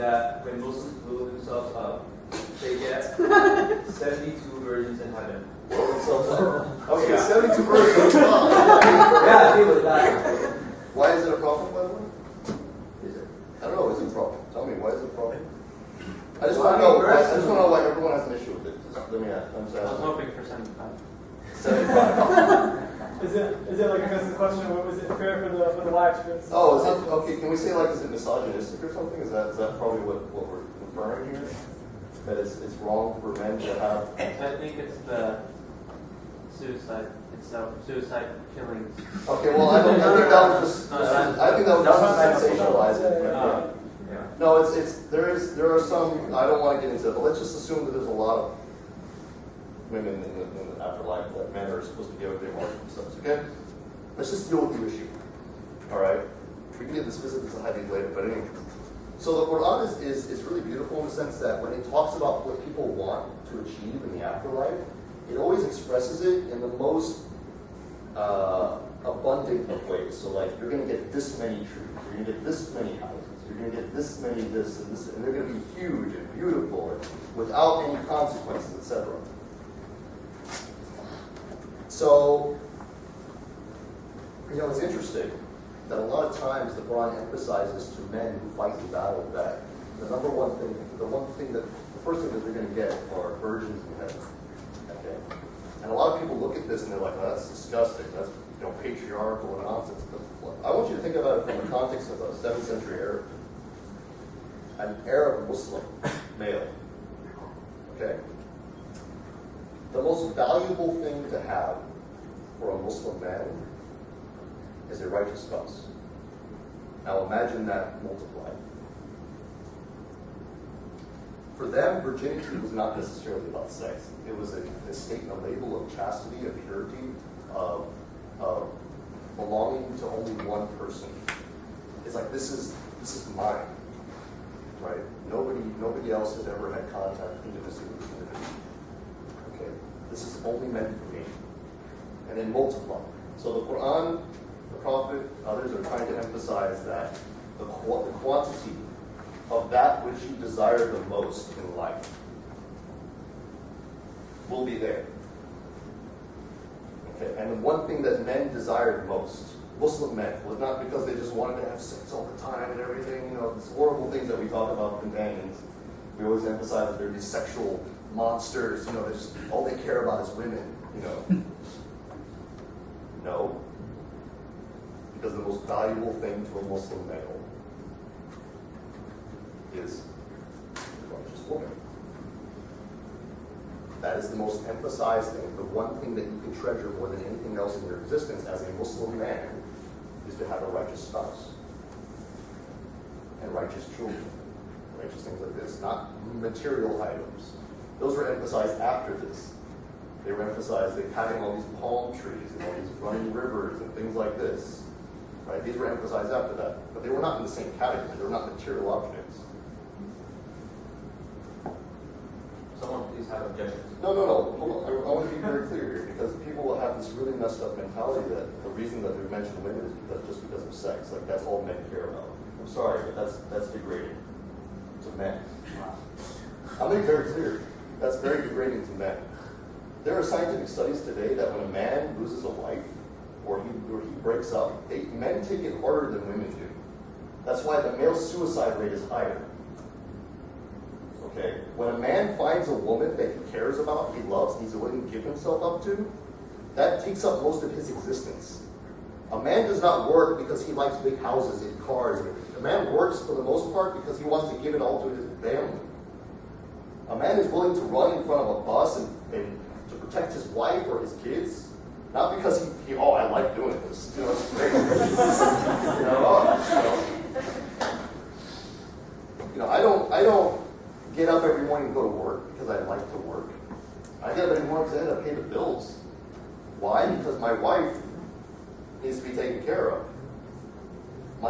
that when Muslims blow themselves up, they get 72 virgins in heaven. Blow themselves up. Okay, Yeah. 72 virgins. Yeah, they would die. Why is it a problem, by the way? Is it? I don't know. Is it a problem? Tell me, why is it a problem? I just Well, want to I know. mean, I just want to know why everyone has an issue with it. Just let me ask. I'm I was sorry. hoping for 75. 75. Is it like, I guess the question, was it fair for the wives? Oh, is it okay? Can we say like, is it misogynistic or something? Is that probably what we're inferring here? That it's wrong for men to have. I think it's the suicide itself, suicide killings. Okay, well, I think that was just. I think that was just sensationalize it. Yeah. No, there are some. I don't want to get into it, but let's just assume that there's a lot of women in the afterlife that men are supposed to give everything more to themselves. Okay, let's just deal with the issue. All right, we can get the specifics of hadith later, but anyway. So the Quran is really beautiful in the sense that when it talks about what people want to achieve in the afterlife, it always expresses it in the most abundant of ways. So like, you're going to get this many trees, you're going to get this many houses, you're going to get this many this, and they're going to be huge and beautiful and without any consequences, etc. So, it's interesting that a lot of times the Quran emphasizes to men who fight the battle that the first thing that they're going to get are virgins in heaven. Okay? And a lot of people look at this and they're like, oh, that's disgusting. That's patriarchal and nonsense. But I want you to think about it from the context of a 7th century Arab. An Arab Muslim male. Okay? The most valuable thing to have for a Muslim man is a righteous spouse. Now imagine that multiplied. For them, virginity was not necessarily about sex. It was a statement, a label of chastity, of purity, of belonging to only one person. It's like, this is mine, right? Nobody else has ever had contact, intimacy with this individual. Okay, this is only meant for me. And then multiply. So the Quran, the Prophet, others are trying to emphasize that the quantity of that which you desire the most in life will be there. Okay, and the one thing that men desired most, Muslim men, was not because they just wanted to have sex all the time and everything, these horrible things that we talk about companions. We always emphasize that they're these sexual monsters, they're just, all they care about is women, No. Because the most valuable thing to a Muslim male is a righteous woman. That is the most emphasized thing. The one thing that you can treasure more than anything else in your existence as a Muslim man is to have a righteous spouse and righteous children, righteous things like this, not material items. Those were emphasized after this. They were emphasized, having all these palm trees and all these running rivers and things like this. Right? These were emphasized after that. But they were not in the same category. They were not material objects. Someone please have objections. No. Hold on. I want to be very clear here, because people will have this really messed up mentality that the reason that we mention women is because of sex. Like, that's all men care about. I'm sorry, but that's degrading to men. I'm being very clear. That's very degrading to men. There are scientific studies today that when a man loses a wife or he breaks up, men take it harder than women do. That's why the male suicide rate is higher. Okay? When a man finds a woman that he cares about, he loves, he's willing to give himself up to, that takes up most of his existence. A man does not work because he likes big houses and cars. A man works for the most part because he wants to give it all to his family. A man is willing to run in front of a bus and to protect his wife or his kids, not because I like doing this. It's great. I don't get up every morning and go to work because I like to work. I get up every morning because I have to pay the bills. Why? Because my wife needs to be taken care of. If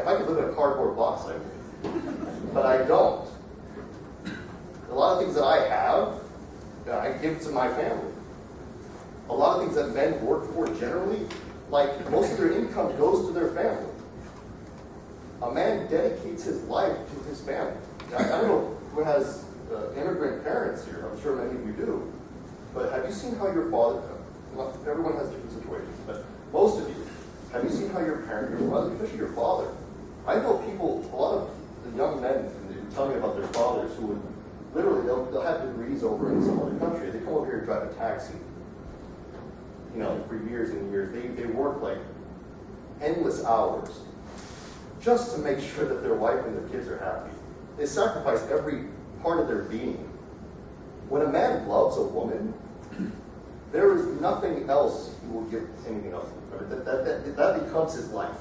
I could live in a cardboard box, I would. But I don't. A lot of things that I have, I give to my family. A lot of things that men work for generally, like most of their income goes to their family. A man dedicates his life to his family. I don't know who has immigrant parents here. I'm sure many of you do. But have you seen how your father, well, everyone has different situations, but most of you, have you seen how your parent, your mother, especially your father? I know people, a lot of the young men who tell me about their fathers who would literally, they'll have degrees over in some other country. They come over here and drive a taxi, you know, for years and years. They work like endless hours just to make sure that their wife and their kids are happy. They sacrifice every part of their being. When a man loves a woman, there is nothing else he will give anything else. That becomes his life.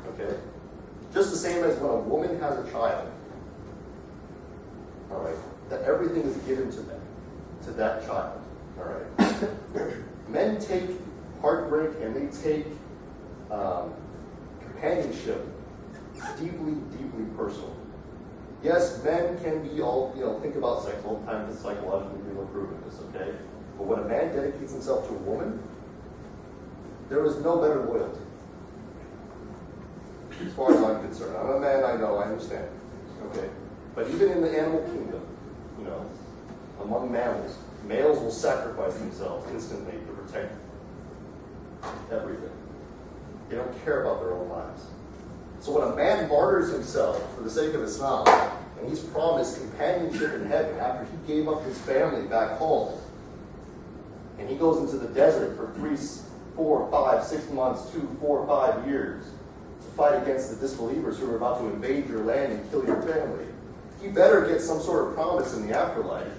Okay? Just the same as when a woman has a child. All right? That everything is given to them, to that child. All right? Men take heartbreak and they take companionship deeply, deeply personal. Yes, men can be all, think about sex all the time because psychologically people have proven this, okay? But when a man dedicates himself to a woman, there is no better loyalty. As far as I'm concerned. I'm a man, I know, I understand. Okay? But even in the animal kingdom, among mammals, males will sacrifice themselves instantly to protect everything. They don't care about their own lives. So when a man martyrs himself for the sake of Islam, and he's promised companionship in heaven after he gave up his family back home, and he goes into the desert for 3, 4, 5, 6 months, 2, 4, 5 years to fight against the disbelievers who are about to invade your land and kill your family, he better get some sort of promise in the afterlife,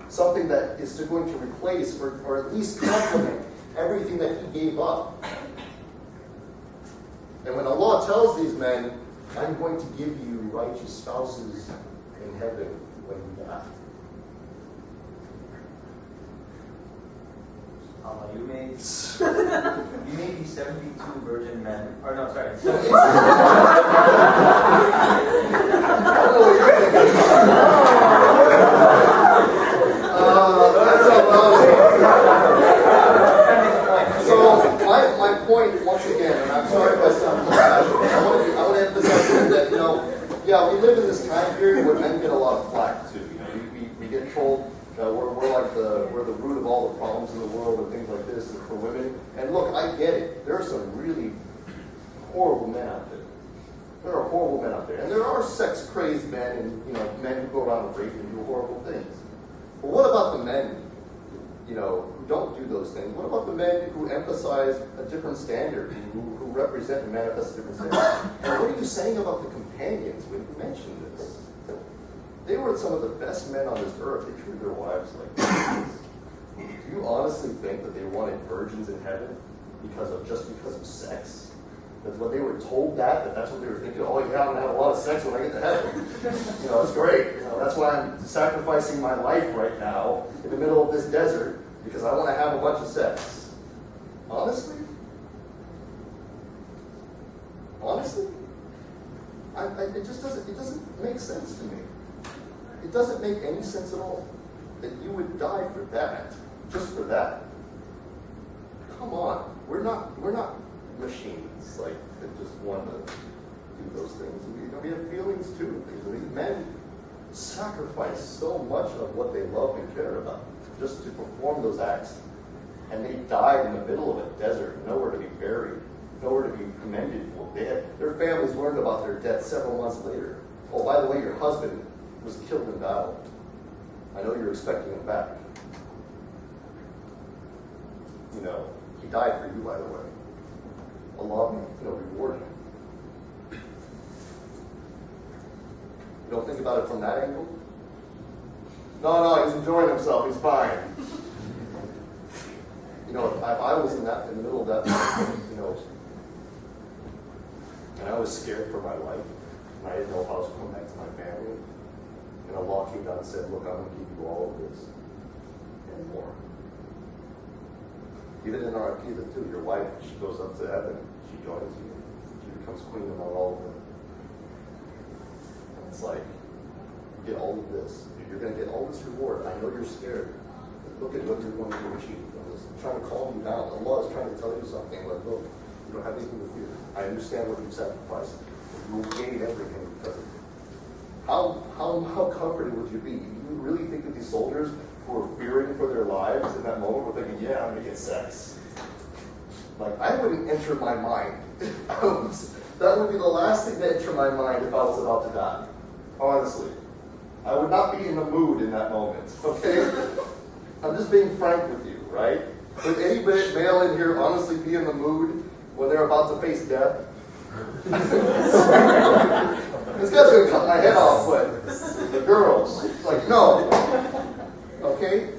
something that is going to replace or at least complement everything that he gave up. And when Allah tells these men, I'm going to give you righteous spouses in heaven when you die. You made these 72 virgin men, or no, sorry. I don't know what you're thinking. That's so my point, once again, and I'm sorry if I sound compassionate, I want to emphasize that, yeah, we live in this time period where men get a lot of flack too. We get told we're the root of all the problems in the world and things like this for women. And look, I get it. There are some really horrible men out there. There are horrible men out there. And there are sex-crazed men and, men who go around and rape and do horrible things. But what about the men, who don't do those things? What about the men who emphasize a different standard, who represent and manifest a different standard? And what are you saying about the companions when you mention this? They were some of the best men on this earth. They treated their wives like virgins. Do you honestly think that they wanted virgins in heaven because of sex? That's what they were told that's what they were thinking. Oh yeah, I'm going to have a lot of sex when I get to heaven. It's great. That's why I'm sacrificing my life right now in the middle of this desert because I want to have a bunch of sex. Honestly? It doesn't make sense to me. It doesn't make any sense at all that you would die for that, just for that. Come on, we're not machines that just want to do those things. We have feelings too. These men sacrifice so much of what they love and care about just to perform those acts, and they died in the middle of a desert, nowhere to be buried, nowhere to be commended for. Their families learned about their death several months later. Oh, by the way, your husband was killed in battle. I know you're expecting him back. He died for you, by the way. Allah may, reward him. You don't think about it from that angle? No, he's enjoying himself. He's fine. If I was in the middle of that, and I was scared for my life, and I didn't know if I was coming back to my family, and Allah came down and said, look, I'm going to give you all of this and more. Even in our Aqidah too, your wife, she goes up to heaven, she joins you, she becomes queen among all of them. And it's like, you get all of this, you're going to get all this reward. I know you're scared, but look at what you're going to achieve from this. I'm trying to calm you down. Allah is trying to tell you something, like, look, you don't have anything to fear. I understand what you've sacrificed. You will gain how comforted would you be? Do you really think that these soldiers who were fearing for their lives in that moment were thinking, yeah, I'm gonna get sex? Like, I wouldn't enter my mind. That would be the last thing to enter my mind if I was about to die. Honestly. I would not be in the mood in that moment, okay? I'm just being frank with you, right? Would any male in here honestly be in the mood when they're about to face death? This guy's gonna cut my head off, but the girls, like, no. Okay?